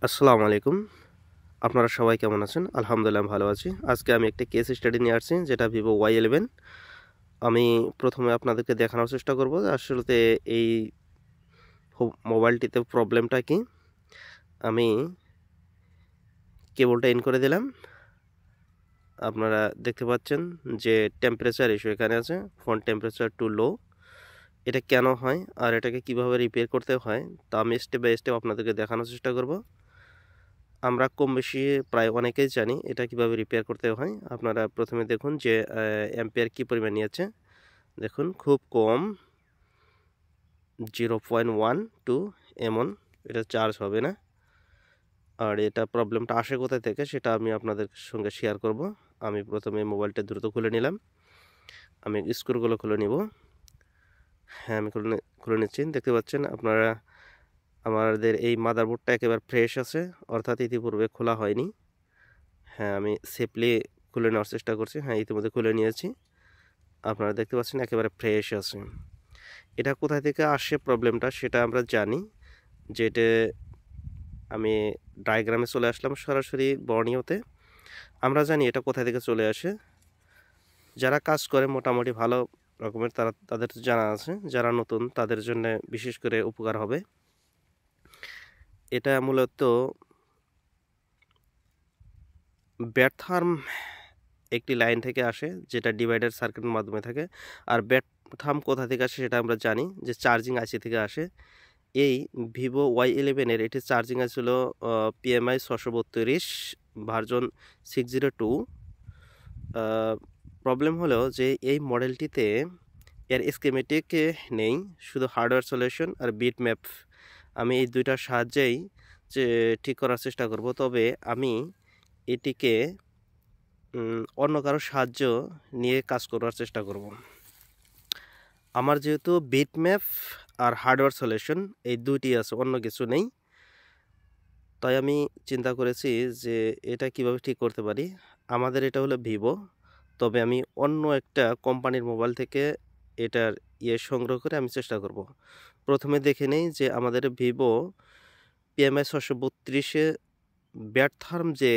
আসসালামু আলাইকুম। আপনারা সবাই কেমন আছেন? আলহামদুলিল্লাহ আমি ভালো আছি। আজকে আমি একটা কেস স্টাডি নিয়ে আসছি যেটা Vivo Y11। আমি প্রথমে আপনাদেরকে দেখানোর চেষ্টা করব যে আসলে এই মোবাইলটিতে প্রবলেমটা কি। আমি কেবলটা ইন করে দিলাম। আপনারা দেখতে পাচ্ছেন যে টেম্পারেচার ইস্যু এখানে আছে। Phone temperature to low. এটা কেন হয় আর এটাকে কিভাবে রিপেয়ার করতে হয় তা আমি স্টেপ বাই স্টেপ আপনাদেরকে দেখানোর চেষ্টা করব। আমরা কম বেশি প্রায় অনেকেই জানি এটা কিভাবে রিপেয়ার করতে হয়। আপনারা প্রথমে দেখুন যে অ্যাম্পিয়ার কী পরিমাণ নিয়েছে। দেখুন খুব কম 0.12 এমন, এটা চার্জ হবে না। আর এটা প্রবলেমটা আসে কোথায় থেকে সেটা আমি আপনাদের সঙ্গে শেয়ার করব। আমি প্রথমে মোবাইলটা দ্রুত খুলে নিলাম। আমি স্ক্রুগুলো খুলে নিব। হ্যাঁ, আমি খুলে নিচ্ছি। দেখতে পাচ্ছেন আপনারা আমাদের এই মাদারবোর্ডটা একেবারে ফ্রেশ আছে, অর্থাৎ ইতিপূর্বে খোলা হয়নি। হ্যাঁ, আমি সেফলি খুলে নেওয়ার চেষ্টা করছি। হ্যাঁ, ইতিমধ্যে খুলে নিয়েছি। আপনারা দেখতে পাচ্ছেন একেবারে ফ্রেশ আছে। এটা কোথায় থেকে আসে প্রবলেমটা সেটা আমরা জানি। যেটা আমি ডায়াগ্রামে চলে আসলাম সরাসরি বর্ণিওতে। আমরা জানি এটা কোথায় থেকে চলে আসে। যারা কাজ করে মোটামুটি ভালো রকমের তাদের তো জানা আছে। যারা নতুন তাদের জন্য বিশেষ করে উপকার হবে। এটা মূলত ব্যাট থার্ম একটি লাইন থেকে আসে যেটা ডিভাইডার সার্কিটের মাধ্যমে থাকে। আর ব্যাট থার্ম কোথা থেকে আসে সেটা আমরা জানি যে চার্জিং আইসি থেকে আসে। এই Vivo Y11 এটি চার্জিং ছিল PMI 632 ভার্জন 602। প্রবলেম হলো যে এই মডেলটিতে এর স্কিমেটিক নেই, শুধু হার্ডওয়্যার সলিউশন আর বিট ম্যাপ। আমি এই দুইটার সাহায্যেই যে ঠিক করার চেষ্টা করব। তবে আমি এটিকে অন্য কারো সাহায্য নিয়ে কাজ করার চেষ্টা করব। আমার যেহেতু বিট ম্যাপ আর হার্ডওয়্যার সলিউশন এই দুইটি আছে, অন্য কিছু নেই, তাই আমি চিন্তা করেছি যে এটা কিভাবে ঠিক করতে পারি। আমাদের এটা হলো ভিভো, তবে আমি অন্য একটা কোম্পানির মোবাইল থেকে এটার সংগ্রহ করে আমি চেষ্টা করব। প্রথমে দেখে নেই যে আমাদের ভিভো PMI 632-এ ব্যাট থার্ম যে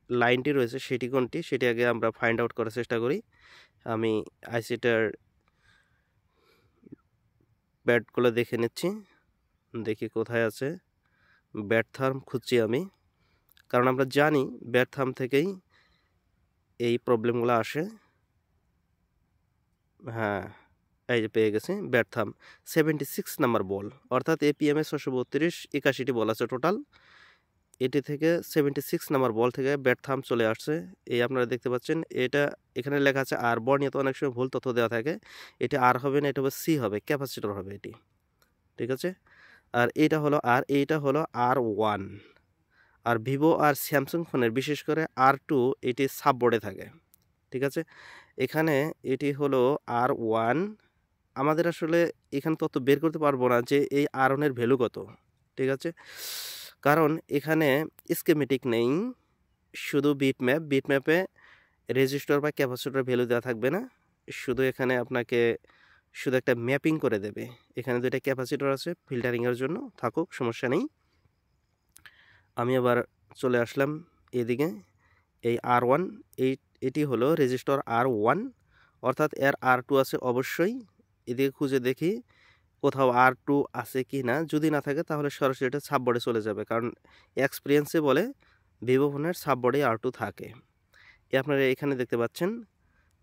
লাইনটি রয়েছে সেটি কোনটি সেটি আগে আমরা ফাইন্ড আউট করার চেষ্টা করি। আমি আইসিটার ব্যাটগুলো দেখে নিচ্ছি, দেখি কোথায় আছে। ব্যাট থার্ম খুঁজছি আমি, কারণ আমরা জানি ব্যাট থার্ম থেকেই এই প্রবলেমগুলো আসে। হ্যাঁ, এই যে পেয়ে গেছি ব্যাট থার্ম 76 নাম্বার বল, অর্থাৎ PMI 632 81টি বল আছে টোটাল। এটি থেকে 76 নাম্বার বল থেকে ব্যাট থার্ম চলে আসছে। এই আপনারা দেখতে পাচ্ছেন এটা এখানে লেখা আছে আর। বর্ণিত অনেক সময় ভুল তথ্য দেওয়া থাকে। এটি আর হবে না, এটা হবে সি হবে, ক্যাপাসিটর হবে এটি। ঠিক আছে, আর এইটা হলো আর, এইটা হলো R1। আর ভিভো আর স্যামসাং ফোনের বিশেষ করে R2 এটি সাববোর্ডে থাকে। ঠিক আছে, এখানে এটি হলো R1। আমাদের আসলে এখানে তথ্য বের করতে পারবো না যে এই R1 এর ভ্যালু কত। ঠিক আছে, কারণ এখানে স্কিমেটিক নেই, শুধু বিট ম্যাপে রেজিস্টার বা ক্যাপাসিটর ভ্যালু দেওয়া থাকবে না, শুধু এখানে আপনাকে শুধু একটা ম্যাপিং করে দেবে। এখানে দুইটা ক্যাপাসিটর আছে ফিল্টারিংয়ের জন্য, থাকুক, সমস্যা নেই। আমি আবার চলে আসলাম এদিকে। এই R1 এটি হলো রেজিস্টার R1, অর্থাৎ এর R2 আছে অবশ্যই। এদিকে খুঁজে দেখি কোথাও R2 আছে কি না। যদি না থাকে তাহলে সরাসরি এটা সাববোর্ডে চলে যাবে, কারণ এক্সপিরিয়েন্সে বলে ভিভো ফোনের সাববোর্ডে R2 থাকে। আপনারা এখানে দেখতে পাচ্ছেন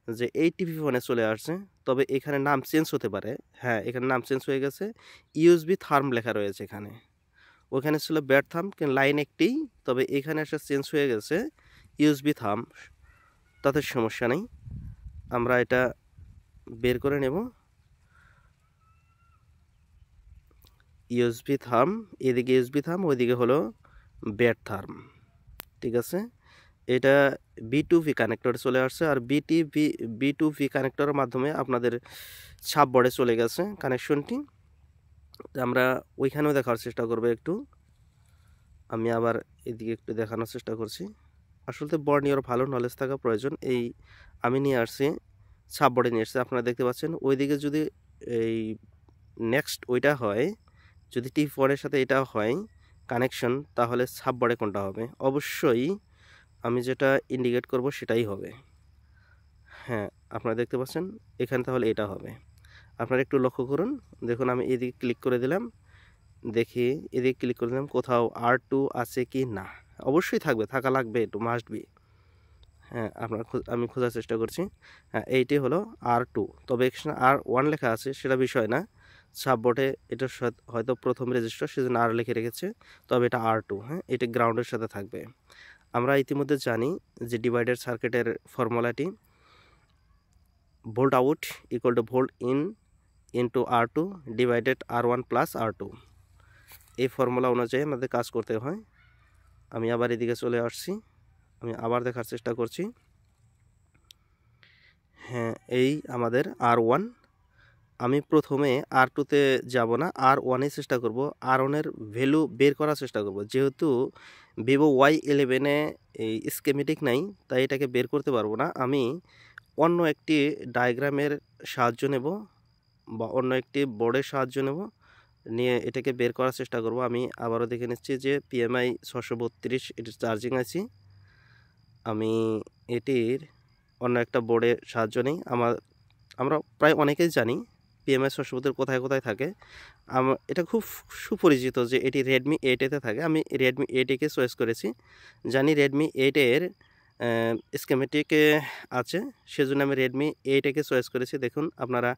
যে এই টিভি ফোনে চলে আসছে, তবে এখানে নাম চেঞ্জ হতে পারে। হ্যাঁ, এখানে নাম চেঞ্জ হয়ে গেছে, USB থার্ম লেখা রয়েছে এখানে। ওখানে ছিল ব্যাট থার্ম, কিন্তু লাইন একটি, তবে এখানে এসে চেঞ্জ হয়ে গেছে USB থার্ম। তাতে সমস্যা নেই, আমরা এটা বের করে নেব। USB থার্ম, এদিকে USB থার্ম, ওইদিকে হলো ব্যাট থার্ম। ঠিক আছে, এটা B2V কানেক্টরে চলে আসছে, আর B2V কানেক্টরের মাধ্যমে আপনাদের সাববোর্ডে চলে গেছে কানেকশনটি। আমরা ওইখানেও দেখার চেষ্টা করব একটু। আমি আবার এদিকে একটু দেখানোর চেষ্টা করছি। আসলে বর্ণিওর ভালো নলেজ থাকা প্রয়োজন। এই আমি নিয়ে আসছি সাববোর্ডে নিয়ে আসছি, আপনারা দেখতে পাচ্ছেন। ওইদিকে যদি এই নেক্সট ওইটা হয়, যদি T4 এর সাথে এটা হয় কানেকশন, তাহলে সাববোর্ডে কোনটা হবে? অবশ্যই আমি যেটা ইন্ডিকেট করব সেটাই হবে। হ্যাঁ, আপনারা দেখতে পাচ্ছেন এখানে, তাহলে এটা হবে। আপনারা একটু লক্ষ্য করুন, দেখুন আমি এদিকে ক্লিক করে দিলাম, দেখি এদিকে ক্লিক করে দিলাম, কোথাও R2 আছে কি না। অবশ্যই থাকবে, থাকা লাগবে, একটু মাস্ট বি। হ্যাঁ, আমি খোঁজার চেষ্টা করছি। হ্যাঁ, এইটি হলো R2, তবে এখানে R1 লেখা আছে, সেটা বিষয় না। সাববোর্ডে এটা হয়তো প্রথম রেজিস্টার, সেজন্য R লিখে রেখেছে, তবে এটা R2। হ্যাঁ, এটি গ্রাউন্ডের সাথে থাকবে। আমরা ইতিমধ্যে জানি যে ডিভাইডার সার্কিটের ফর্মুলাটি volt out equal to volt in into R2 divided R1 plus R2। এই ফর্মুলা অনুযায়ী আমাদের কাজ করতে হয়। আমি আবার এদিকে চলে আসছি, আমি আবার দেখার চেষ্টা করছি। হ্যাঁ, এই আমাদের R1। আমি প্রথমে R2-তে যাব না, R1-এ চেষ্টা করব, R1-এর ভ্যালু বের করার চেষ্টা করব। যেহেতু ভিভো Y11-এ এই স্কেমেটিক নাই, তাই এটাকে বের করতে পারবো না। আমি অন্য একটি ডায়াগ্রামের সাহায্য নেব বা অন্য একটি বোর্ডের সাহায্য নেব, নিয়ে এটাকে বের করার চেষ্টা করব। আমি আবারও দেখে নিচ্ছি যে PMI 632 এটির চার্জিং আছি। আমি এটির অন্য একটা বোর্ডের সাহায্য নিই। আমরা প্রায় অনেকেই জানি PMI 632 কোথায় কোথায় থাকে। এটা খুব সুপরিচিত যে এটি রেডমি 8-এতে থাকে। আমি রেডমি 8-একে চয়েস করেছি। জানি রেডমি 8-এর স্কেমেটিকে আছে, সেজন্য আমি রেডমি 8-একে চয়েস করেছি। দেখুন আপনারা,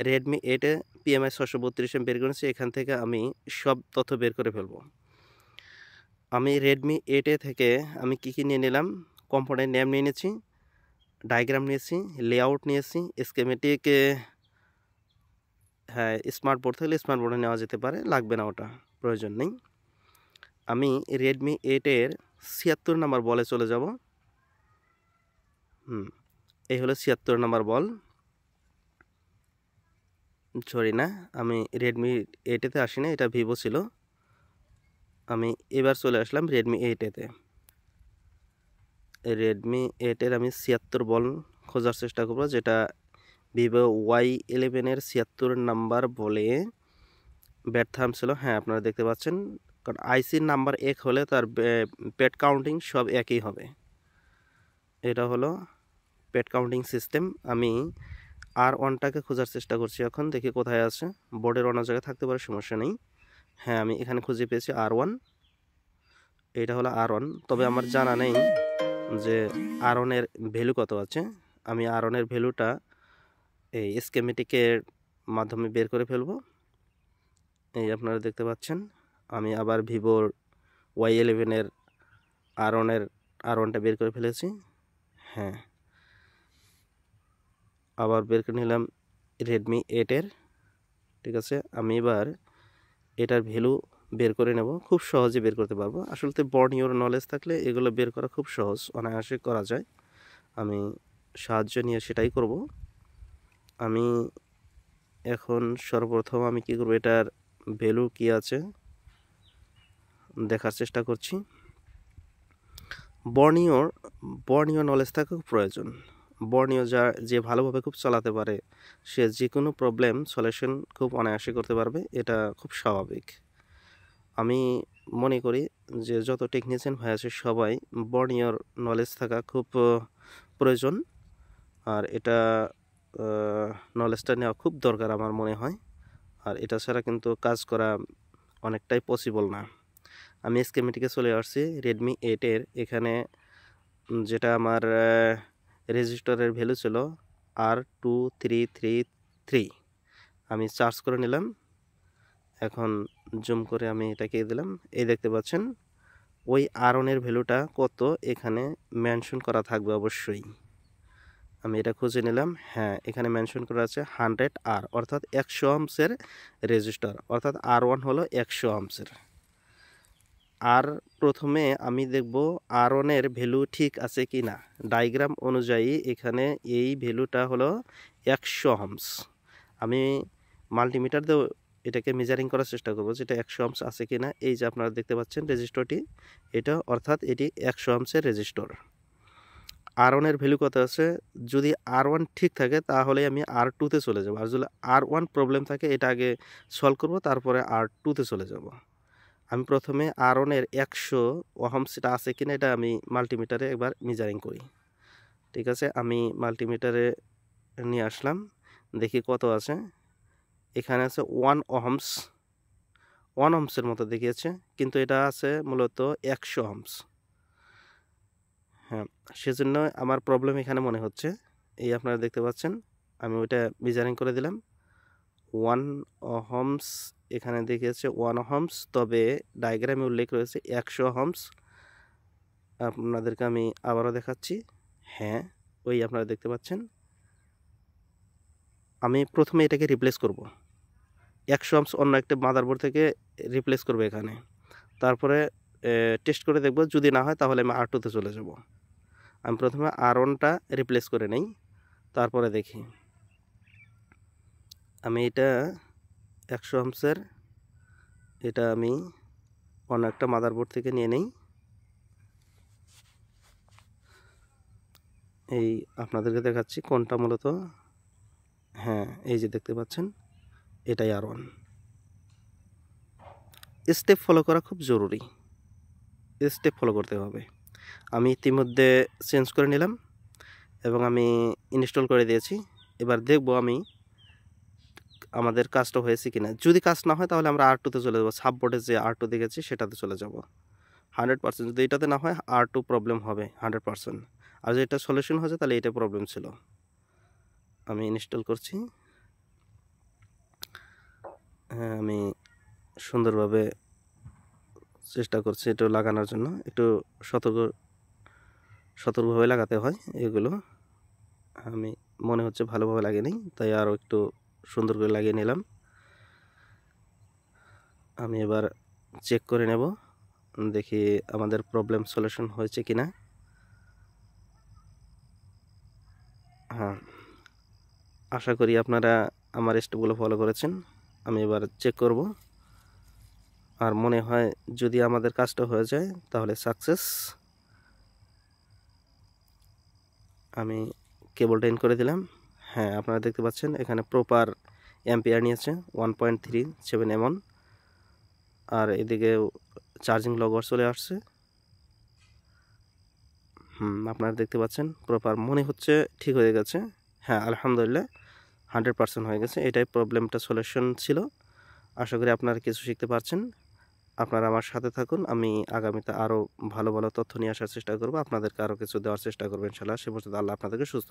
রেডমি 8-এ PMI 632 বের করেছি। এখান থেকে আমি সব তথ্য বের করে ফেলব। আমি রেডমি 8-এ থেকে আমি কী নিয়ে নিলাম, কম্পোনেন্ট নেম নিয়ে নিয়েছি, ডায়াগ্রাম নিয়েছি, লেআউট নিয়েছি, স্কেমেটিক। হ্যাঁ, স্মার্ট বোর্ড থাকলে স্মার্ট বোর্ডে নেওয়া যেতে পারে, লাগবে না, ওটা প্রয়োজন নেই। আমি রেডমি 8-এর 76 নাম্বার বলে চলে যাব। এই হলো 76 নাম্বার বল। সরি না, আমি রেডমি 8-এতে আসি না, এটা ভিভো ছিল। আমি এবার চলে আসলাম রেডমি 8-এতে। রেডমি 8-এর আমি 76 বল খোঁজার চেষ্টা করব, যেটা ভিভো Y11-এর 76 নাম্বার বলে ব্যাট ছিল। হ্যাঁ, আপনারা দেখতে পাচ্ছেন, কারণ আইসির নাম্বার এক হলে তার পেড কাউন্টিং সব একই হবে। এটা হলো পেড কাউন্টিং সিস্টেম। আমি R1-টাকে খোঁজার চেষ্টা করছি এখন, দেখি কোথায় আছে। বোর্ডের অন্য জায়গায় থাকতে পারে, সমস্যা নেই। হ্যাঁ, আমি এখানে খুঁজে পেয়েছি R1। এটা হলো R1, তবে আমার জানা নেই যে R1-এর ভ্যালু কত আছে। আমি R1-এর ভ্যালুটা এই স্কেমেটিকের মাধ্যমে বের করে ফেলব। এই আপনারা দেখতে পাচ্ছেন, আমি আবার ভিভোর Y11-এর R1-টা বের করে ফেলেছি। হ্যাঁ, আবার বের করে নিলাম রেডমি 8-এর। ঠিক আছে, আমি এবার এটার ভ্যালু বের করে নেব, খুব সহজে বের করতে পারবো। আসলে বর্ন ইওর নলেজ থাকলে এগুলো বের করা খুব সহজ, অনায়াসে করা যায়। আমি সাহায্য নিয়ে সেটাই করব। আমি এখন সর্বপ্রথম আমি কি করব, এটার ভ্যালু কি আছে দেখার চেষ্টা করছি। বর্ণীয় নলেজ থাকা খুব প্রয়োজন। বর্ণীয় যে ভালোভাবে খুব চালাতে পারে, সে যে কোনো প্রবলেম সলিউশন খুব অনায়াসে করতে পারবে, এটা খুব স্বাভাবিক। আমি মনে করি যে যত টেকনিশিয়ান ভাই আছে সবাই বর্ণীয় নলেজ থাকা খুব প্রয়োজন, আর এটা নলেজটা নেওয়া খুব দরকার আমার মনে হয়। আর এটা ছাড়া কিন্তু কাজ করা অনেকটাই পসিবল না। আমি স্কেমেটিকে চলে আসছি রেডমি 8-এর। এখানে যেটা আমার রেজিস্টারের ভ্যালু ছিল R2333, আমি চার্জ করে নিলাম। এখন জুম করে আমি এটাকে দিলাম, এই দেখতে পাচ্ছেন ওই R1-এর ভ্যালুটা কত এখানে মেনশন করা থাকবে অবশ্যই। আমি এটা খুঁজে নিলাম। হ্যাঁ, এখানে মেনশন করা আছে 100R, অর্থাৎ 100 ohms-এর রেজিস্টার, অর্থাৎ R1 হলো 100 ohms-এর। আর প্রথমে আমি দেখব R1-এর ভ্যালু ঠিক আছে কি না। ডায়াগ্রাম অনুযায়ী এখানে এই ভ্যালুটা হলো 100 ohms। আমি মাল্টিমিটার দিয়েও এটাকে মেজারিং করার চেষ্টা করব যেটা 100 ohms আছে কি না। এই যে আপনারা দেখতে পাচ্ছেন রেজিস্টরটি, এটা অর্থাৎ এটি 100 ohms-এর রেজিস্টর। R1-এর ভ্যালু কত আছে, যদি R1 ঠিক থাকে তাহলে আমি R2-তে চলে যাব, আর যদি R1 প্রবলেম থাকে এটা আগে সলভ করব, তারপরে R2-তে চলে যাব। আমি প্রথমে R1-এর 100 ওহমস এটা আছে কিনা এটা আমি মাল্টিমিটারে একবার মেজারিং করি। ঠিক আছে, আমি মাল্টিমিটারে নিয়ে আসলাম, দেখি কত আছে। এখানে আছে 1 ওহমস, 1 ওহমসের মতো দেখিয়েছে, কিন্তু এটা আছে মূলত 100 ওহমস। হ্যাঁ, সেজন্য আমার প্রবলেম এখানে মনে হচ্ছে। এই আপনারা দেখতে পাচ্ছেন, আমি ওইটা মেজারিং করে দিলাম। 1 ওহমস এখানে দেখিয়েছে 1 ওহমস, তবে ডায়াগ্রামে উল্লেখ রয়েছে 100 ওহমস। আপনাদেরকে আমি আবারও দেখাচ্ছি। হ্যাঁ, ওই আপনারা দেখতে পাচ্ছেন। আমি প্রথমে এটাকে রিপ্লেস করব, 100 ওহমস অন্য একটা মাদারবোর্ড থেকে রিপ্লেস করব এখানে। তারপরে টেস্ট করে দেখব, যদি না হয় তাহলে আমি R2-তে চলে যাব। আমি প্রথমে R1টা রিপ্লেস করে নেই, তারপরে দেখি। আমি এটা 100 ওহমসের এটা আমি অন্য একটা মাদারবোর্ড থেকে নিয়ে নেই। এই আপনাদেরকে দেখাচ্ছি কোনটা মূলত। হ্যাঁ, এই যে দেখতে পাচ্ছেন, এটাই R1। স্টেপ ফলো করা খুব জরুরি, স্টেপ ফলো করতে হবে। আমি ইতিমধ্যে চেঞ্জ করে নিলাম এবং আমি ইনস্টল করে দিয়েছি। এবার দেখব আমি আমাদের কাজটা হয়েছে কিনা। যদি কাজ না হয় তাহলে আমরা R2-তে চলে যাব। সাববোর্ডে যে R2 দেখেছি সেটাতে চলে যাব 100%। যদি এটাতে না হয় R2 প্রবলেম হবে 100%। আর যদি এটা সলিউশন হয়ে যায় তাহলে এটা প্রবলেম ছিল। আমি ইনস্টল করছি। হ্যাঁ, আমি সুন্দরভাবে চেষ্টা করছি এটা লাগানোর জন্য। একটু সতর্কভাবে লাগাতে হয় এগুলো। আমি মনে হচ্ছে ভালোভাবে লাগিয়ে নিই, তাই আরও একটু সুন্দর করে লাগিয়ে নিলাম। আমি এবার চেক করে নেব, দেখি আমাদের প্রবলেম সলিউশন হয়েছে কিনা। হ্যাঁ, আশা করি আপনারা আমার স্টেপগুলো ফলো করেছেন। আমি এবার চেক করব, আর মনে হয় যদি আমাদের কাজটা হয়ে যায় তাহলে সাকসেস। আমি কেবলটা ইন করে দিলাম। হ্যাঁ, আপনারা দেখতে পাচ্ছেন এখানে প্রপার অ্যাম্পিয়ার নিয়েছে 1.37 এমন, আর এদিকে চার্জিং লগর চলে আসছে। আপনারা দেখতে পাচ্ছেন প্রপার মনে হচ্ছে ঠিক হয়ে গেছে। হ্যাঁ, আলহামদুলিল্লাহ 100% হয়ে গেছে। এটাই প্রবলেমটা সলিউশন ছিল। আশা করি আপনারা কিছু শিখতে পারছেন। আপনারা আমার সাথে থাকুন, আমি আগামীতে আরও ভালো ভালো তথ্য নিয়ে আসার চেষ্টা করব, আপনাদেরকে আরও কিছু দেওয়ার চেষ্টা করব ইনশাআল্লাহ। সে পর্যন্ত আল্লাহ আপনাদেরকে সুস্থ